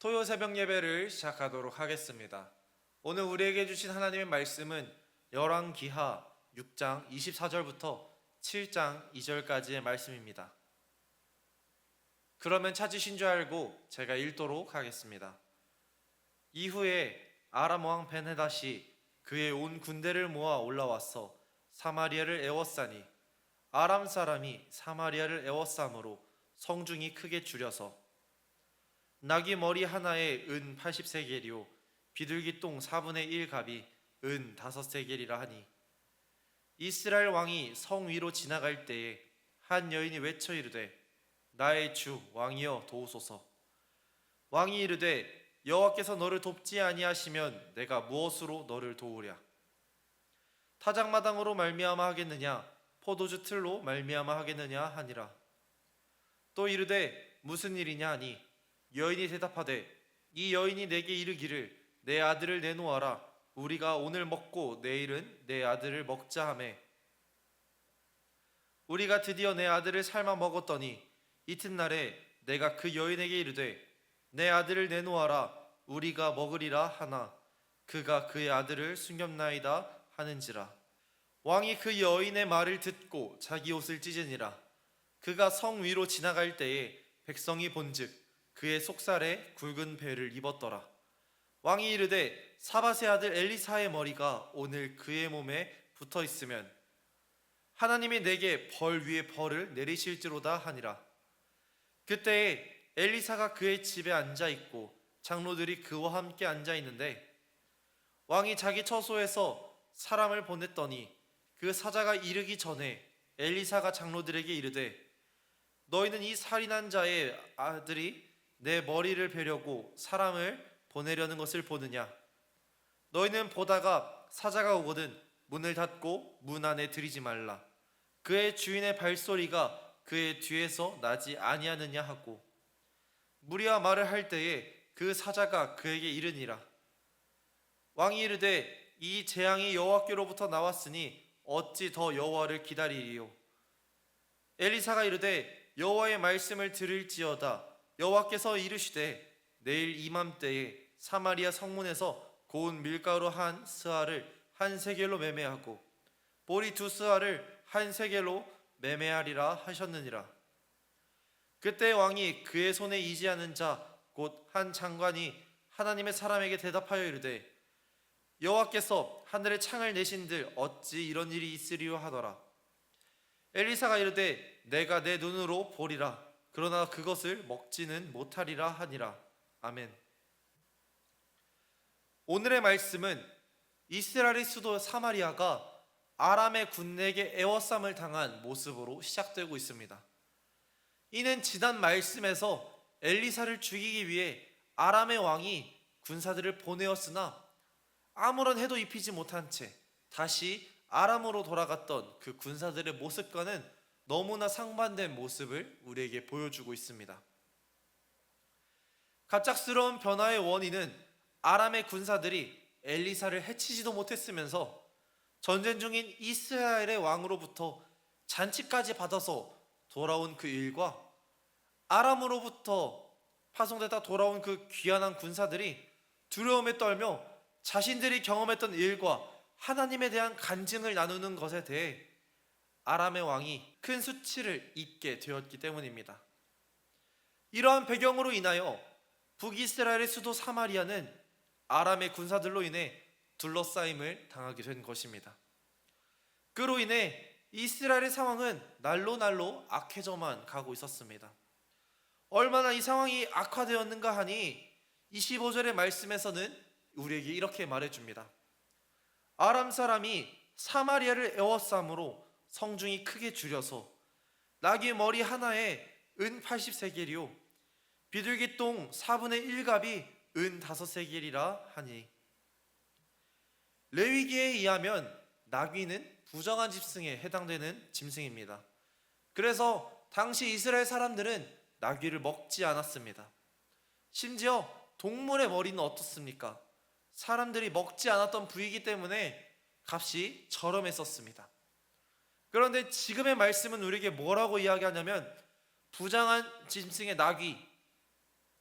토요 새벽 예배를 시작하도록 하겠습니다. 오늘 우리에게 주신 하나님의 말씀은 열왕기하 6장 24절부터 7장 2절까지의 말씀입니다. 그러면 찾으신 줄 알고 제가 읽도록 하겠습니다. 이후에 아람 왕 벤헤닷이 그의 온 군대를 모아 올라와서 사마리아를 에워싸니 아람 사람이 사마리아를 에워싸므로 성중이 크게 줄여서 나귀 머리 하나에 은 80세겔이요 비둘기 똥 4분의 1갑이 은 5세겔이라 하니 이스라엘 왕이 성 위로 지나갈 때에 한 여인이 외쳐 이르되 나의 주 왕이여 도우소서. 왕이 이르되 여호와께서 너를 돕지 아니하시면 내가 무엇으로 너를 도우랴. 타작마당으로 말미암아 하겠느냐 포도주 틀로 말미암아 하겠느냐 하니라. 또 이르되 무슨 일이냐 하니 여인이 대답하되 이 여인이 내게 이르기를 내 아들을 내놓아라. 우리가 오늘 먹고 내일은 내 아들을 먹자 하매 우리가 드디어 내 아들을 삶아 먹었더니 이튿날에 내가 그 여인에게 이르되 내 아들을 내놓아라. 우리가 먹으리라 하나 그가 그의 아들을 숨겼나이다 하는지라. 왕이 그 여인의 말을 듣고 자기 옷을 찢으니라. 그가 성 위로 지나갈 때에 백성이 본즉 그의 속살에 굵은 배를 입었더라. 왕이 이르되 사밧의 아들 엘리사의 머리가 오늘 그의 몸에 붙어 있으면 하나님이 내게 벌 위에 벌을 내리실지로다 하니라. 그때에 엘리사가 그의 집에 앉아 있고 장로들이 그와 함께 앉아 있는데 왕이 자기 처소에서 사람을 보냈더니 그 사자가 이르기 전에 엘리사가 장로들에게 이르되 너희는 이 살인한 자의 아들이 내 머리를 베려고 사람을 보내려는 것을 보느냐. 너희는 보다가 사자가 오거든 문을 닫고 문 안에 들이지 말라. 그의 주인의 발소리가 그의 뒤에서 나지 아니하느냐 하고 무리와 말을 할 때에 그 사자가 그에게 이르니라. 왕이 이르되 이 재앙이 여호와께로부터 나왔으니 어찌 더 여호와를 기다리리요. 엘리사가 이르되 여호와의 말씀을 들을지어다. 여호와께서 이르시되 내일 이맘때에 사마리아 성문에서 고운 밀가루 한 스아를 한 세겔로 매매하고 보리 2스아를 한 세겔로 매매하리라 하셨느니라. 그때 왕이 그의 손에 이지하는 자 곧 한 장관이 하나님의 사람에게 대답하여 이르되 여호와께서 하늘에 창을 내신들 어찌 이런 일이 있으리요 하더라. 엘리사가 이르되 내가 내 눈으로 보리라. 그러나 그것을 먹지는 못하리라 하니라. 아멘. 오늘의 말씀은 이스라엘의 수도 사마리아가 아람의 군대에게 에워싸움을 당한 모습으로 시작되고 있습니다. 이는 지난 말씀에서 엘리사를 죽이기 위해 아람의 왕이 군사들을 보내었으나 아무런 해도 입히지 못한 채 다시 아람으로 돌아갔던 그 군사들의 모습과는 너무나 상반된 모습을 우리에게 보여주고 있습니다. 갑작스러운 변화의 원인은 아람의 군사들이 엘리사를 해치지도 못했으면서 전쟁 중인 이스라엘의 왕으로부터 잔치까지 받아서 돌아온 그 일과 아람으로부터 파송되다 돌아온 그 귀환한 군사들이 두려움에 떨며 자신들이 경험했던 일과 하나님에 대한 간증을 나누는 것에 대해 아람의 왕이 큰 수치를 입게 되었기 때문입니다. 이러한 배경으로 인하여 북이스라엘의 수도 사마리아는 아람의 군사들로 인해 둘러싸임을 당하게 된 것입니다. 그로 인해 이스라엘의 상황은 날로 악해져만 가고 있었습니다. 얼마나 이 상황이 악화되었는가 하니 25절의 말씀에서는 우리에게 이렇게 말해줍니다. 아람 사람이 사마리아를 에워싸므로 성중이 크게 줄여서 나귀 머리 하나에 은 80세겔이요 비둘기 똥 4분의 1갑이 은 5세겔이라 하니. 레위기에 의하면 나귀는 부정한 짐승에 해당되는 짐승입니다. 그래서 당시 이스라엘 사람들은 나귀를 먹지 않았습니다. 심지어 동물의 머리는 어떻습니까? 사람들이 먹지 않았던 부위이기 때문에 값이 저렴했었습니다. 그런데 지금의 말씀은 우리에게 뭐라고 이야기하냐면 부정한 짐승의 나귀,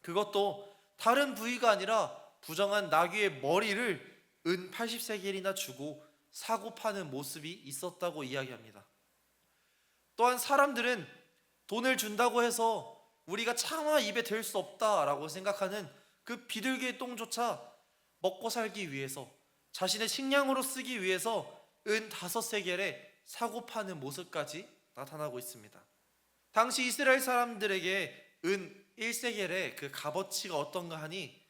그것도 다른 부위가 아니라 부정한 나귀의 머리를 은 80세겔이나 주고 사고 파는 모습이 있었다고 이야기합니다. 또한 사람들은 돈을 준다고 해서 우리가 차마 입에 댈 수 없다라고 생각하는 그 비둘기의 똥조차 먹고 살기 위해서, 자신의 식량으로 쓰기 위해서 은 5세겔에 사고 파는 모습까지 나타나고 있습니다. 당시 이스라엘 사람들에게 은 1세겔의 그 값어치가 어떤가 하니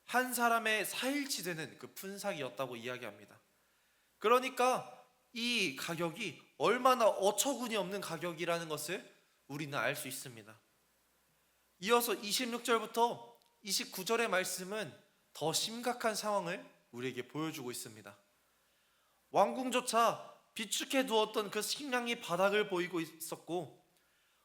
한 사람의 4일치 되는 그 품삯이었다고 이야기합니다. 그러니까 이 가격이 얼마나 어처구니 없는 가격이라는 것을 우리는 알 수 있습니다. 이어서 26절부터 29절의 말씀은 더 심각한 상황을 우리에게 보여주고 있습니다. 왕궁조차 비축해 두었던 그 식량이 바닥을 보이고 있었고,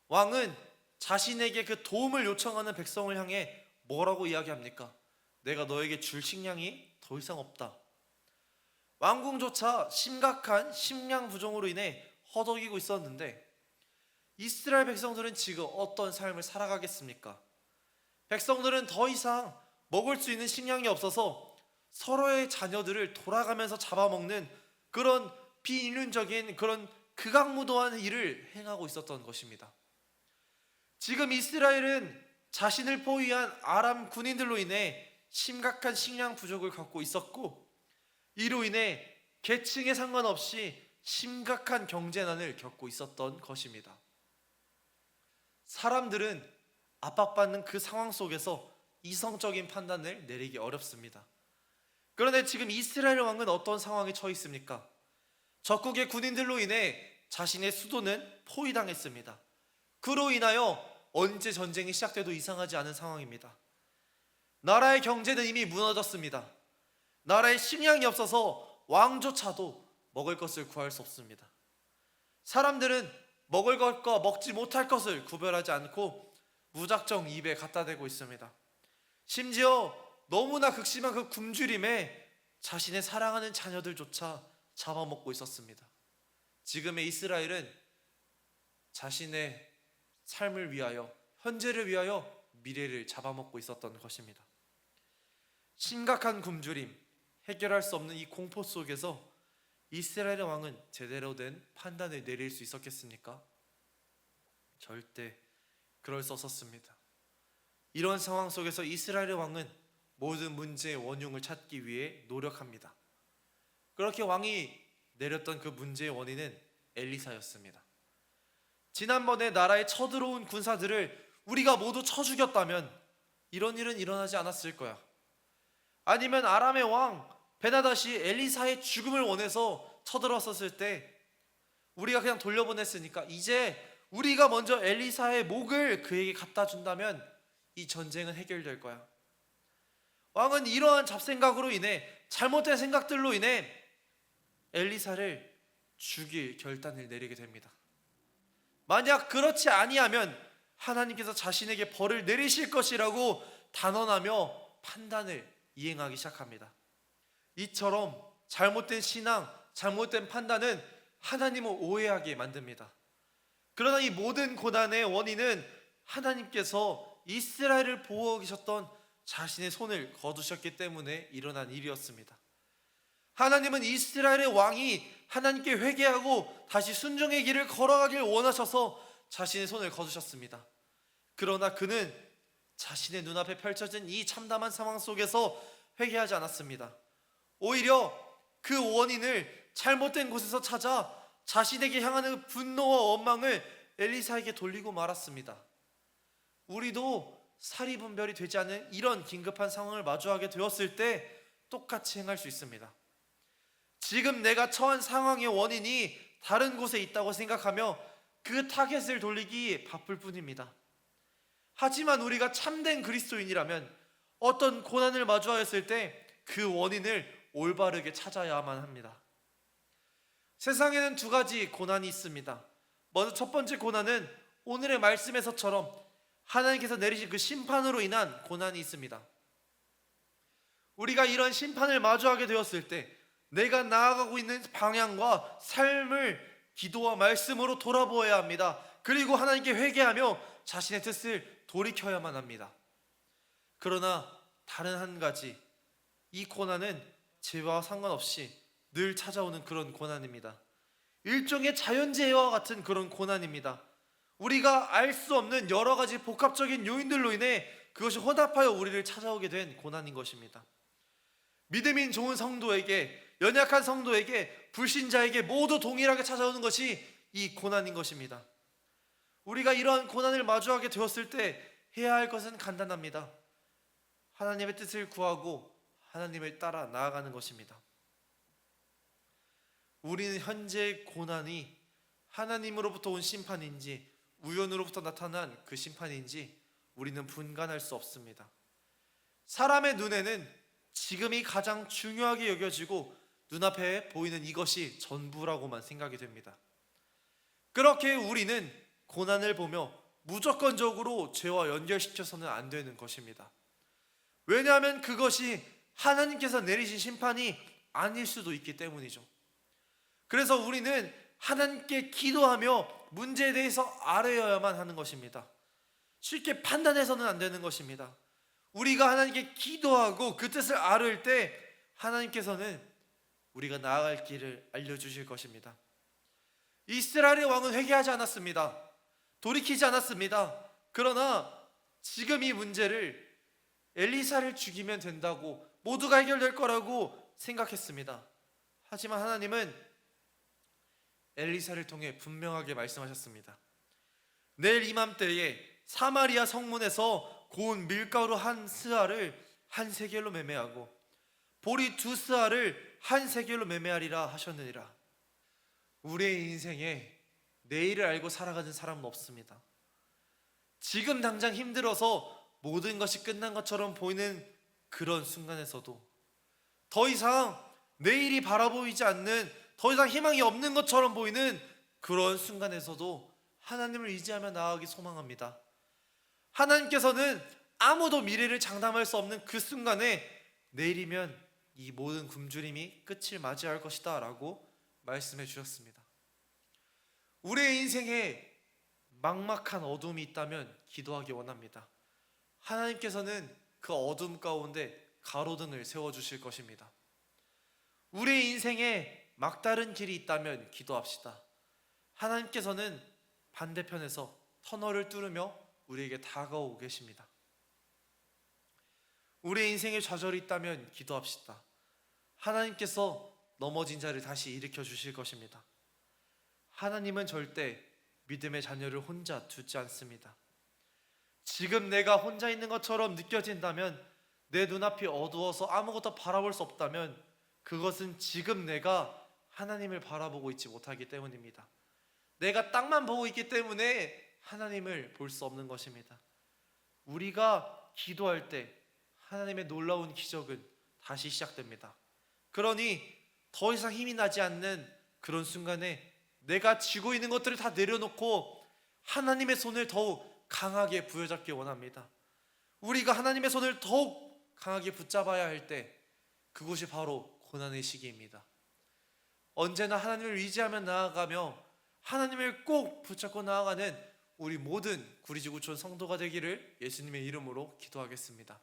왕은 자신에게 그 도움을 요청하는 백성을 향해 뭐라고 이야기합니까? 내가 너에게 줄 식량이 더 이상 없다. 왕궁조차 심각한 식량 부족으로 인해 허덕이고 있었는데 이스라엘 백성들은 지금 어떤 삶을 살아가겠습니까? 백성들은 더 이상 먹을 수 있는 식량이 없어서 서로의 자녀들을 돌아가면서 잡아먹는 그런 비인륜적인 그런 극악무도한 일을 행하고 있었던 것입니다. 지금 이스라엘은 자신을 포위한 아람 군인들로 인해 심각한 식량 부족을 갖고 있었고, 이로 인해 계층에 상관없이 심각한 경제난을 겪고 있었던 것입니다. 사람들은 압박받는 그 상황 속에서 이성적인 판단을 내리기 어렵습니다. 그런데 지금 이스라엘 왕은 어떤 상황에 처해 있습니까? 적국의 군인들로 인해 자신의 수도는 포위당했습니다. 그로 인하여 언제 전쟁이 시작돼도 이상하지 않은 상황입니다. 나라의 경제는 이미 무너졌습니다. 나라에 식량이 없어서 왕조차도 먹을 것을 구할 수 없습니다. 사람들은 먹을 것과 먹지 못할 것을 구별하지 않고 무작정 입에 갖다 대고 있습니다. 심지어 너무나 극심한 그 굶주림에 자신의 사랑하는 자녀들조차 잡아먹고 있었습니다. 지금의 이스라엘은 자신의 삶을 위하여, 현재를 위하여 미래를 잡아먹고 있었던 것입니다. 심각한 굶주림, 해결할 수 없는 이 공포 속에서 이스라엘의 왕은 제대로 된 판단을 내릴 수 있었겠습니까? 절대 그럴 수 없었습니다. 이런 상황 속에서 이스라엘의 왕은 모든 문제의 원흉을 찾기 위해 노력합니다. 그렇게 왕이 내렸던 그 문제의 원인은 엘리사였습니다. 지난번에 나라에 쳐들어온 군사들을 우리가 모두 쳐 죽였다면 이런 일은 일어나지 않았을 거야. 아니면 아람의 왕 베나닷이 엘리사의 죽음을 원해서 쳐들어왔었을 때 우리가 그냥 돌려보냈으니까 이제 우리가 먼저 엘리사의 목을 그에게 갖다 준다면 이 전쟁은 해결될 거야. 왕은 이러한 잡생각으로 인해, 잘못된 생각들로 인해 엘리사를 죽일 결단을 내리게 됩니다. 만약 그렇지 아니하면 하나님께서 자신에게 벌을 내리실 것이라고 단언하며 판단을 이행하기 시작합니다. 이처럼 잘못된 신앙, 잘못된 판단은 하나님을 오해하게 만듭니다. 그러나 이 모든 고난의 원인은 하나님께서 이스라엘을 보호하고 계셨던 자신의 손을 거두셨기 때문에 일어난 일이었습니다. 하나님은 이스라엘의 왕이 하나님께 회개하고 다시 순종의 길을 걸어가길 원하셔서 자신의 손을 거두셨습니다. 그러나 그는 자신의 눈앞에 펼쳐진 이 참담한 상황 속에서 회개하지 않았습니다. 오히려 그 원인을 잘못된 곳에서 찾아 자신에게 향하는 분노와 원망을 엘리사에게 돌리고 말았습니다. 우리도 사리분별이 되지 않은 이런 긴급한 상황을 마주하게 되었을 때 똑같이 행할 수 있습니다. 지금 내가 처한 상황의 원인이 다른 곳에 있다고 생각하며 그 타겟을 돌리기 바쁠 뿐입니다. 하지만 우리가 참된 그리스도인이라면 어떤 고난을 마주하였을 때 그 원인을 올바르게 찾아야만 합니다. 세상에는 두 가지 고난이 있습니다. 먼저 첫 번째 고난은 오늘의 말씀에서처럼 하나님께서 내리신 그 심판으로 인한 고난이 있습니다. 우리가 이런 심판을 마주하게 되었을 때 내가 나아가고 있는 방향과 삶을 기도와 말씀으로 돌아보아야 합니다. 그리고 하나님께 회개하며 자신의 뜻을 돌이켜야만 합니다. 그러나 다른 한 가지, 이 고난은 죄와 상관없이 늘 찾아오는 그런 고난입니다. 일종의 자연재해와 같은 그런 고난입니다. 우리가 알 수 없는 여러 가지 복합적인 요인들로 인해 그것이 혼합하여 우리를 찾아오게 된 고난인 것입니다. 믿음인 좋은 성도에게, 연약한 성도에게, 불신자에게 모두 동일하게 찾아오는 것이 이 고난인 것입니다. 우리가 이러한 고난을 마주하게 되었을 때 해야 할 것은 간단합니다. 하나님의 뜻을 구하고 하나님을 따라 나아가는 것입니다. 우리는 현재의 고난이 하나님으로부터 온 심판인지 우연으로부터 나타난 그 심판인지 우리는 분간할 수 없습니다. 사람의 눈에는 지금이 가장 중요하게 여겨지고 눈앞에 보이는 이것이 전부라고만 생각이 됩니다. 그렇게 우리는 고난을 보며 무조건적으로 죄와 연결시켜서는 안 되는 것입니다. 왜냐하면 그것이 하나님께서 내리신 심판이 아닐 수도 있기 때문이죠. 그래서 우리는 하나님께 기도하며 문제에 대해서 알아야만 하는 것입니다. 쉽게 판단해서는 안 되는 것입니다. 우리가 하나님께 기도하고 그 뜻을 알을 때 하나님께서는 우리가 나아갈 길을 알려주실 것입니다. 이스라엘의 왕은 회개하지 않았습니다. 돌이키지 않았습니다. 그러나 지금 이 문제를 엘리사를 죽이면 된다고, 모두가 해결될 거라고 생각했습니다. 하지만 하나님은 엘리사를 통해 분명하게 말씀하셨습니다. 내일 이맘때에 사마리아 성문에서 고운 밀가루 한 스아를 한 세겔로 매매하고 보리 두 스아를 한 세겔로 매매하리라 하셨느니라. 우리의 인생에 내일을 알고 살아가는 사람은 없습니다. 지금 당장 힘들어서 모든 것이 끝난 것처럼 보이는 그런 순간에서도 더 이상 내일이 바라보이지 않는, 더 이상 희망이 없는 것처럼 보이는 그런 순간에서도 하나님을 의지하며 나아가기 소망합니다. 하나님께서는 아무도 미래를 장담할 수 없는 그 순간에 내일이면 이 모든 굶주림이 끝을 맞이할 것이다 라고 말씀해 주셨습니다. 우리의 인생에 막막한 어둠이 있다면 기도하기 원합니다. 하나님께서는 그 어둠 가운데 가로등을 세워주실 것입니다. 우리의 인생에 막다른 길이 있다면 기도합시다. 하나님께서는 반대편에서 터널을 뚫으며 우리에게 다가오고 계십니다. 우리의 인생에 좌절이 있다면 기도합시다. 하나님께서 넘어진 자를 다시 일으켜 주실 것입니다. 하나님은 절대 믿음의 자녀를 혼자 두지 않습니다. 지금 내가 혼자 있는 것처럼 느껴진다면, 내 눈앞이 어두워서 아무것도 바라볼 수 없다면 그것은 지금 내가 하나님을 바라보고 있지 못하기 때문입니다. 내가 땅만 보고 있기 때문에 하나님을 볼 수 없는 것입니다. 우리가 기도할 때 하나님의 놀라운 기적은 다시 시작됩니다. 그러니 더 이상 힘이 나지 않는 그런 순간에 내가 쥐고 있는 것들을 다 내려놓고 하나님의 손을 더욱 강하게 부여잡기 원합니다. 우리가 하나님의 손을 더욱 강하게 붙잡아야 할 때 그곳이 바로 고난의 시기입니다. 언제나 하나님을 의지하며 나아가며 하나님을 꼭 붙잡고 나아가는 우리 모든 구리지구촌 성도가 되기를 예수님의 이름으로 기도하겠습니다.